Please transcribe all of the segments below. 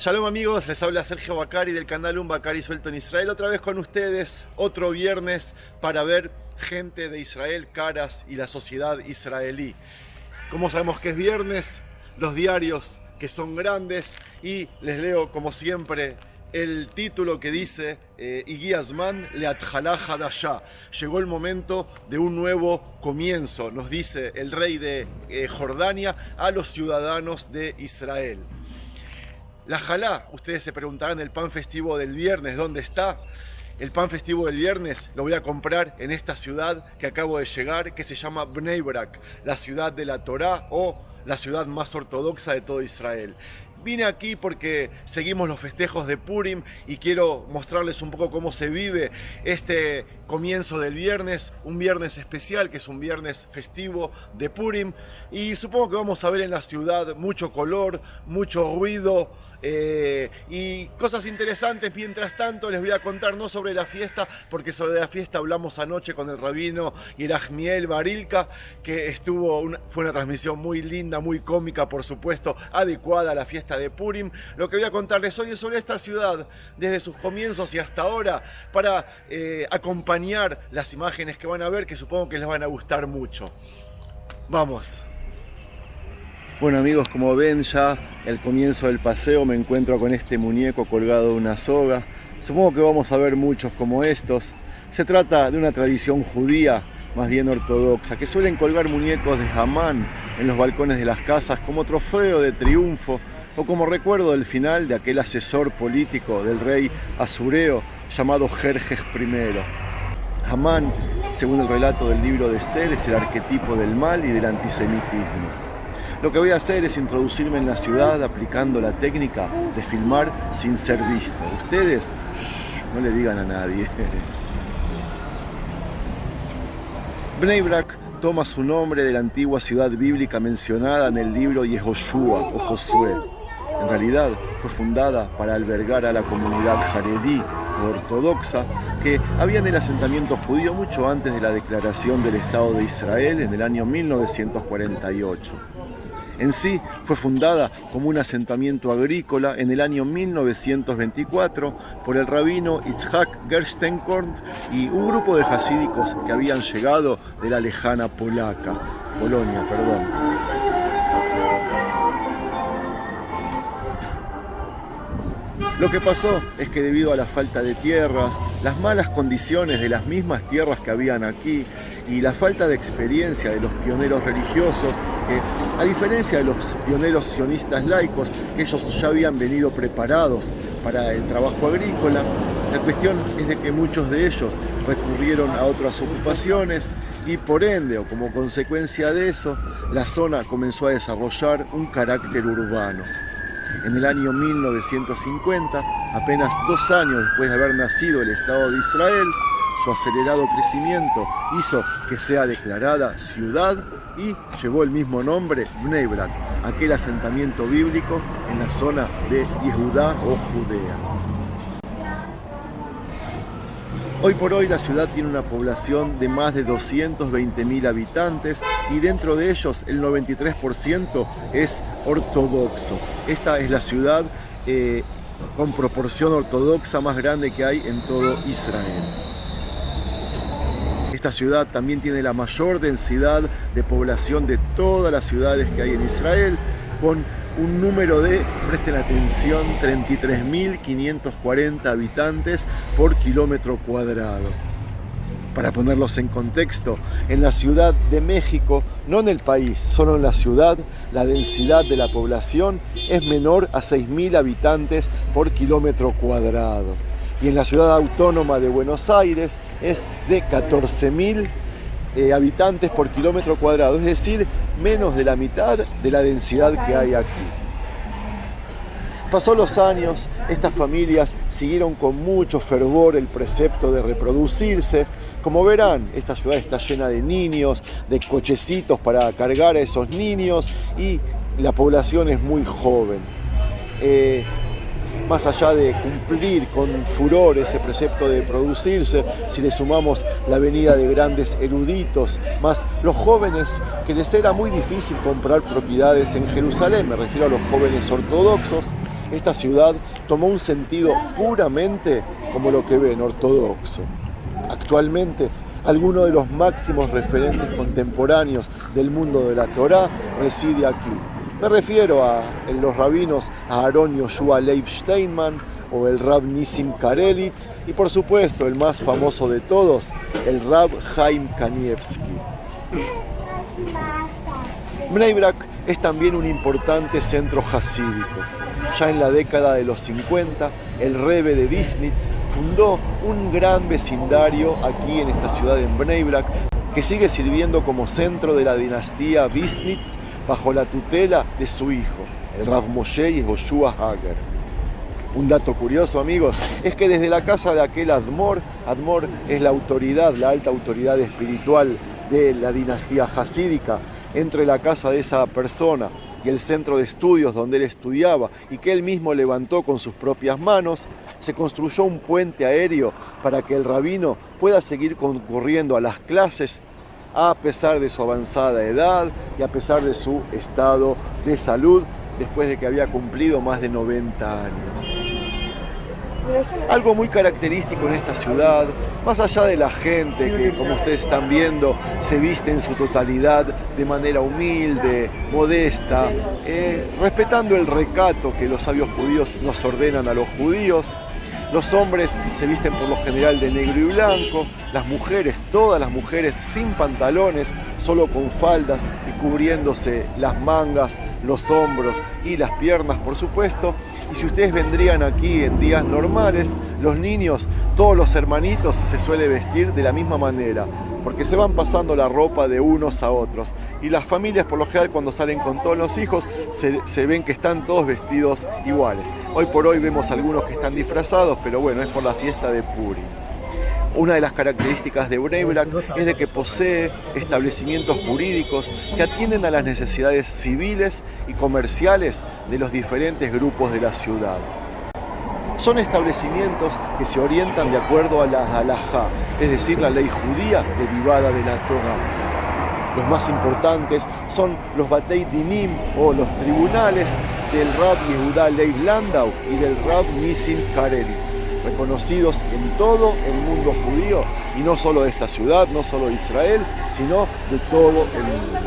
Shalom amigos, les habla Sergio Bacari del canal Un Bacari Suelto en Israel, otra vez con ustedes, otro viernes para ver gente de Israel, caras y la sociedad israelí. Como sabemos que es viernes, los diarios que son grandes, y les leo como siempre el título que dice Igi Azman Leatjalá Hadashá. Llegó el momento de un nuevo comienzo, nos dice el rey de Jordania a los ciudadanos de Israel. La jalá, ustedes se preguntarán, el pan festivo del viernes, ¿dónde está? El pan festivo del viernes lo voy a comprar en esta ciudad que acabo de llegar, que se llama Bnei Brak, la ciudad de la Torá o la ciudad más ortodoxa de todo Israel. Vine aquí porque seguimos los festejos de Purim y quiero mostrarles un poco cómo se vive este comienzo del viernes, un viernes especial que es un viernes festivo de Purim, y supongo que vamos a ver en la ciudad mucho color, mucho ruido, y cosas interesantes. Mientras tanto les voy a contar no sobre la fiesta, porque sobre la fiesta hablamos anoche con el rabino Yerachmiel Barilka, que fue una transmisión muy linda, muy cómica, por supuesto, adecuada a la fiesta de Purim. Lo que voy a contarles hoy es sobre esta ciudad, desde sus comienzos y hasta ahora, para acompañar las imágenes que van a ver, que supongo que les van a gustar mucho. Vamos. Bueno amigos, como ven ya al comienzo del paseo me encuentro con este muñeco colgado de una soga. Supongo que vamos a ver muchos como estos. Se trata de una tradición judía, más bien ortodoxa, que suelen colgar muñecos de Hamán en los balcones de las casas como trofeo de triunfo o como recuerdo del final de aquel asesor político del rey asureo llamado Jerjes I. Hamán, según el relato del libro de Esther, es el arquetipo del mal y del antisemitismo. Lo que voy a hacer es introducirme en la ciudad aplicando la técnica de filmar sin ser visto. Ustedes, no le digan a nadie. Bnei Brak toma su nombre de la antigua ciudad bíblica mencionada en el libro Yehoshua o Josué. En realidad fue fundada para albergar a la comunidad jaredí o ortodoxa que había en el asentamiento judío mucho antes de la declaración del Estado de Israel en el año 1948. En sí, fue fundada como un asentamiento agrícola en el año 1924 por el rabino Yitzhak Gerstenkorn y un grupo de jasídicos que habían llegado de la lejana Polonia. Lo que pasó es que debido a la falta de tierras, las malas condiciones de las mismas tierras que habían aquí y la falta de experiencia de los pioneros religiosos, que a diferencia de los pioneros sionistas laicos, que ellos ya habían venido preparados para el trabajo agrícola, la cuestión es de que muchos de ellos recurrieron a otras ocupaciones y por ende, o como consecuencia de eso, la zona comenzó a desarrollar un carácter urbano. En el año 1950, apenas 2 años después de haber nacido el Estado de Israel, su acelerado crecimiento hizo que sea declarada ciudad y llevó el mismo nombre, Bnei Brak, aquel asentamiento bíblico en la zona de Yehudá o Judea. Hoy por hoy la ciudad tiene una población de más de 220.000 habitantes y dentro de ellos el 93% es ortodoxo. Esta es la ciudad con proporción ortodoxa más grande que hay en todo Israel. Esta ciudad también tiene la mayor densidad de población de todas las ciudades que hay en Israel, con un número de, presten atención, 33.540 habitantes por kilómetro cuadrado. Para ponerlos en contexto, en la Ciudad de México, no en el país, solo en la ciudad, la densidad de la población es menor a 6.000 habitantes por kilómetro cuadrado. Y en la ciudad autónoma de Buenos Aires es de 14.000 habitantes por kilómetro cuadrado, es decir, menos de la mitad de la densidad que hay aquí. Pasó los años, estas familias siguieron con mucho fervor el precepto de reproducirse. Como verán, esta ciudad está llena de niños, de cochecitos para cargar a esos niños y la población es muy joven. Más allá de cumplir con furor ese precepto de producirse, si le sumamos la venida de grandes eruditos, más los jóvenes que les era muy difícil comprar propiedades en Jerusalén, me refiero a los jóvenes ortodoxos, esta ciudad tomó un sentido puramente como lo que ven, ortodoxo. Actualmente, alguno de los máximos referentes contemporáneos del mundo de la Torá reside aquí. Me refiero a los rabinos Aharon Yoshua Leib Steinman o el Rab Nissim Karelitz y por supuesto el más famoso de todos, el Rab Chaim Kanievski. Bnei Brak es también un importante centro jasídico. Ya en la década de los 50, el Rebbe de Visnitz fundó un gran vecindario aquí en esta ciudad en Bnei Brak, que sigue sirviendo como centro de la dinastía Visnitz bajo la tutela de su hijo, el Rav Moshe Yehoshua Hager. Un dato curioso, amigos, es que desde la casa de aquel Admor es la autoridad, la alta autoridad espiritual de la dinastía jasídica, entre la casa de esa persona y el centro de estudios donde él estudiaba y que él mismo levantó con sus propias manos, se construyó un puente aéreo para que el rabino pueda seguir concurriendo a las clases a pesar de su avanzada edad y a pesar de su estado de salud después de que había cumplido más de 90 años. Algo muy característico en esta ciudad, más allá de la gente que, como ustedes están viendo, se viste en su totalidad de manera humilde, modesta, respetando el recato que los sabios judíos nos ordenan a los judíos. Los hombres se visten por lo general de negro y blanco, las mujeres, todas las mujeres sin pantalones, solo con faldas y cubriéndose las mangas, los hombros y las piernas, por supuesto. Y si ustedes vendrían aquí en días normales, los niños, todos los hermanitos se suele vestir de la misma manera, porque se van pasando la ropa de unos a otros. Y las familias, por lo general, cuando salen con todos los hijos, se ven que están todos vestidos iguales. Hoy por hoy vemos algunos que están disfrazados, pero bueno, es por la fiesta de Purim. Una de las características de Bnei Brak es de que posee establecimientos jurídicos que atienden a las necesidades civiles y comerciales de los diferentes grupos de la ciudad. Son establecimientos que se orientan de acuerdo a la halajá, es decir, la ley judía derivada de la Torá. Los más importantes son los Batei Dinim o los tribunales del Rab Yehudá Leib Landau y del Rab Nissim Karelitz, reconocidos en todo el mundo judío, y no solo de esta ciudad, no solo de Israel, sino de todo el mundo.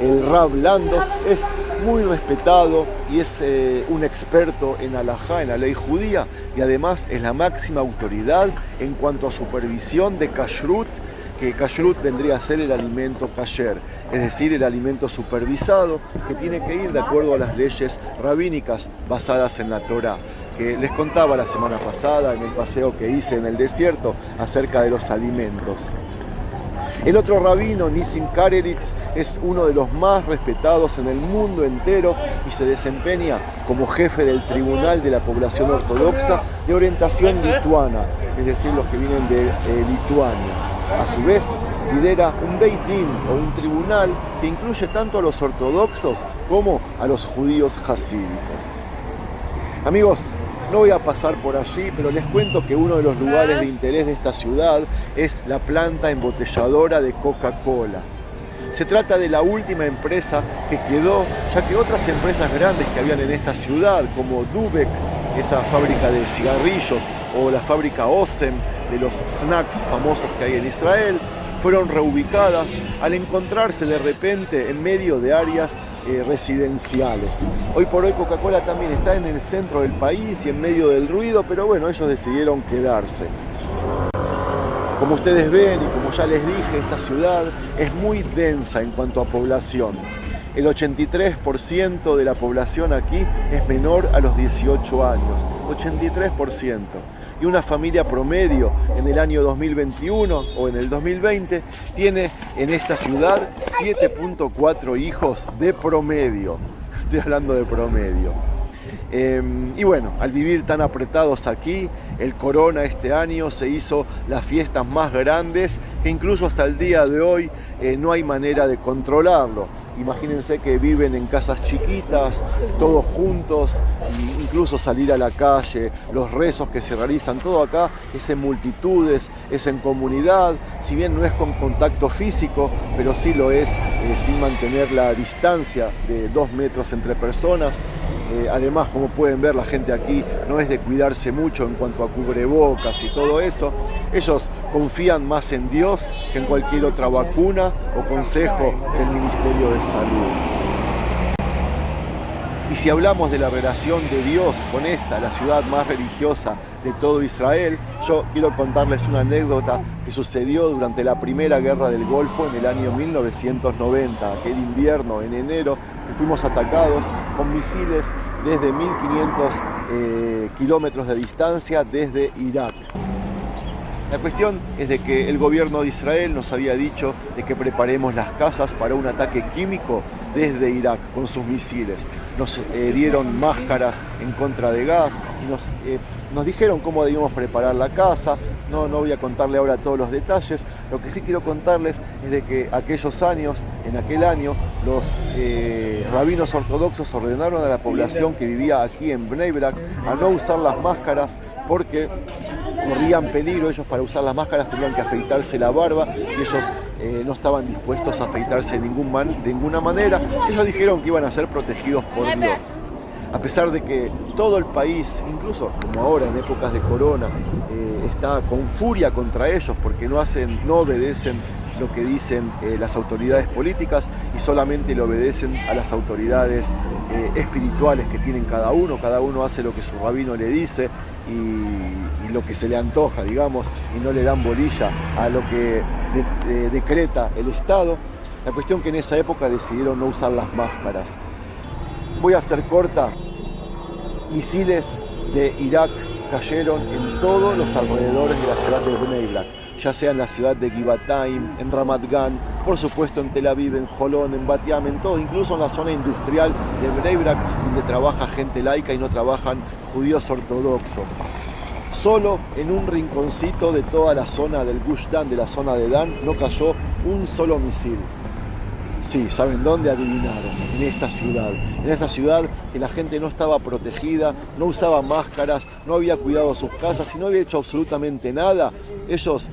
El Rab Landau es muy respetado y es un experto en halajá, en la ley judía, y además es la máxima autoridad en cuanto a supervisión de kashrut, que kashrut vendría a ser el alimento kasher, es decir, el alimento supervisado que tiene que ir de acuerdo a las leyes rabínicas basadas en la Torá, que les contaba la semana pasada en el paseo que hice en el desierto acerca de los alimentos. El otro rabino, Nissim Karelitz, es uno de los más respetados en el mundo entero y se desempeña como jefe del tribunal de la población ortodoxa de orientación lituana, es decir, los que vienen de Lituania. A su vez, lidera un Beit Din o un tribunal que incluye tanto a los ortodoxos como a los judíos hasídicos. Amigos, no voy a pasar por allí, pero les cuento que uno de los lugares de interés de esta ciudad es la planta embotelladora de Coca-Cola. Se trata de la última empresa que quedó, ya que otras empresas grandes que habían en esta ciudad, como Dubek, esa fábrica de cigarrillos, o la fábrica Osem, de los snacks famosos que hay en Israel, fueron reubicadas al encontrarse de repente en medio de áreas residenciales. Hoy por hoy Coca-Cola también está en el centro del país y en medio del ruido, pero bueno, ellos decidieron quedarse. Como ustedes ven y como ya les dije, esta ciudad es muy densa en cuanto a población. El 83% de la población aquí es menor a los 18 años, 83%. Y una familia promedio en el año 2021 o en el 2020 tiene en esta ciudad 7.4 hijos de promedio. Estoy hablando de promedio. Y bueno, al vivir tan apretados aquí, el corona este año se hizo las fiestas más grandes que incluso hasta el día de hoy no hay manera de controlarlo. Imagínense que viven en casas chiquitas, todos juntos, e incluso salir a la calle, los rezos que se realizan, todo acá es en multitudes, es en comunidad, si bien no es con contacto físico, pero sí lo es sin mantener la distancia de 2 metros entre personas. Además, como pueden ver, la gente aquí no es de cuidarse mucho en cuanto a cubrebocas y todo eso. Ellos confían más en Dios que en cualquier otra vacuna o consejo del Ministerio de Salud. Y si hablamos de la relación de Dios con esta, la ciudad más religiosa de todo Israel, yo quiero contarles una anécdota que sucedió durante la Primera Guerra del Golfo en el año 1990, aquel invierno en enero, que fuimos atacados con misiles desde 1500 kilómetros de distancia desde Irak. La cuestión es de que el gobierno de Israel nos había dicho de que preparemos las casas para un ataque químico desde Irak con sus misiles. Nos dieron máscaras en contra de gas y nos dijeron cómo debíamos preparar la casa. No voy a contarle ahora todos los detalles. Lo que sí quiero contarles es de que en aquel año, los rabinos ortodoxos ordenaron a la población que vivía aquí en Bnei Brak a no usar las máscaras porque corrían peligro. Ellos, para usar las máscaras, tenían que afeitarse la barba y ellos no estaban dispuestos a afeitarse de ninguna manera. Ellos dijeron que iban a ser protegidos por Dios. A pesar de que todo el país, incluso como ahora en épocas de corona, está con furia contra ellos porque no obedecen lo que dicen las autoridades políticas y solamente le obedecen a las autoridades espirituales que tienen cada uno hace lo que su rabino le dice y lo que se le antoja, digamos, y no le dan bolilla a lo que decreta el Estado. La cuestión que en esa época decidieron no usar las máscaras. Voy a hacer corta. Misiles de Irak cayeron en todos los alrededores de la ciudad de Bnei Brak, ya sea en la ciudad de Givatayim, en Ramat Gan, por supuesto en Tel Aviv, en Jolón, en Bat Yam, en todo, incluso en la zona industrial de Bnei Brak, donde trabaja gente laica y no trabajan judíos ortodoxos. Solo en un rinconcito de toda la zona del Gush Dan, de la zona de Dan, no cayó un solo misil. Sí, ¿saben dónde? Adivinaron, en esta ciudad. En esta ciudad que la gente no estaba protegida, no usaba máscaras, no había cuidado sus casas y no había hecho absolutamente nada. Ellos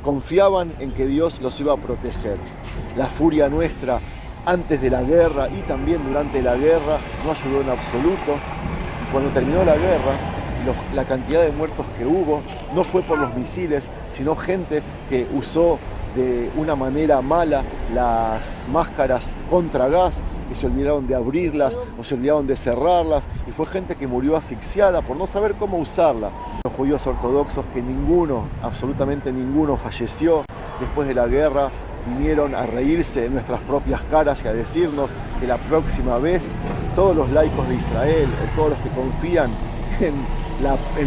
confiaban en que Dios los iba a proteger. La furia nuestra antes de la guerra y también durante la guerra no ayudó en absoluto. Y cuando terminó la guerra, la cantidad de muertos que hubo no fue por los misiles, sino gente que usó de una manera mala las máscaras contra gas, que se olvidaron de abrirlas o se olvidaron de cerrarlas, y fue gente que murió asfixiada por no saber cómo usarla. Los judíos ortodoxos, que absolutamente ninguno falleció después de la guerra, vinieron a reírse en nuestras propias caras y a decirnos que la próxima vez todos los laicos de Israel, todos los que confían en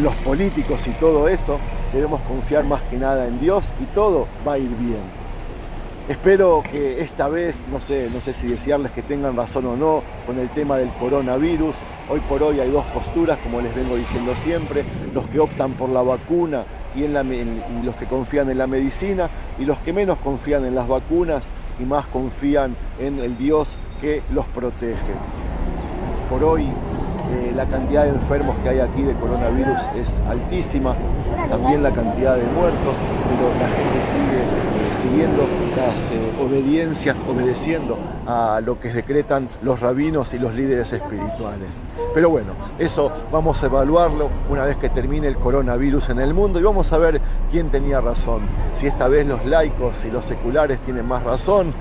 los políticos y todo eso, debemos confiar más que nada en Dios y todo va a ir bien. Espero que esta vez, no sé si desearles que tengan razón o no con el tema del coronavirus. Hoy por hoy hay dos posturas, como les vengo diciendo siempre: los que optan por la vacuna y los que confían en la medicina, y los que menos confían en las vacunas y más confían en el Dios que los protege. Por hoy la cantidad de enfermos que hay aquí de coronavirus es altísima, también la cantidad de muertos, pero la gente sigue siguiendo las obedeciendo a lo que decretan los rabinos y los líderes espirituales. Pero bueno, eso vamos a evaluarlo una vez que termine el coronavirus en el mundo y vamos a ver quién tenía razón. Si esta vez los laicos y los seculares tienen más razón,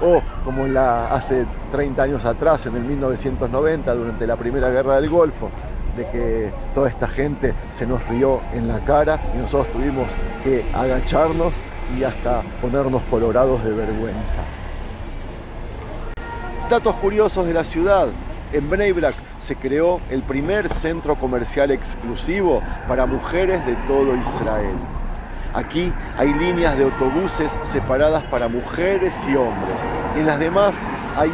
o como hace 30 años atrás, en el 1990, durante la Primera Guerra del Golfo, de que toda esta gente se nos rió en la cara y nosotros tuvimos que agacharnos y hasta ponernos colorados de vergüenza. Datos curiosos de la ciudad. En Bnei Brak se creó el primer centro comercial exclusivo para mujeres de todo Israel. Aquí hay líneas de autobuses separadas para mujeres y hombres. En las demás hay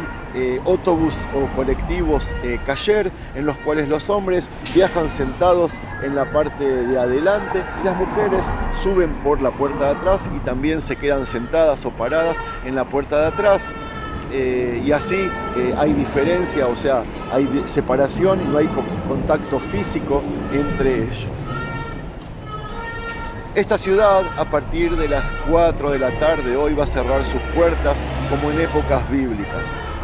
autobús o colectivos kasher, en los cuales los hombres viajan sentados en la parte de adelante y las mujeres suben por la puerta de atrás y también se quedan sentadas o paradas en la puerta de atrás. Y así hay diferencia, o sea, hay separación y no hay contacto físico entre ellos. Esta ciudad, a partir de las 4 de la tarde hoy, va a cerrar sus puertas como en épocas bíblicas.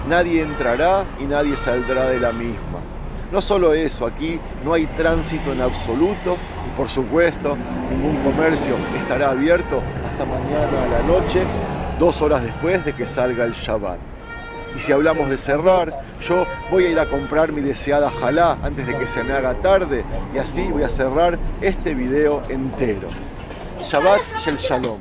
Nadie entrará y nadie saldrá de la misma. No solo eso, aquí no hay tránsito en absoluto y por supuesto ningún comercio estará abierto hasta mañana a la noche, 2 horas después de que salga el Shabbat. Y si hablamos de cerrar, yo voy a ir a comprar mi deseada jalá antes de que se me haga tarde y así voy a cerrar este video entero. Shabbat Shel Shalom.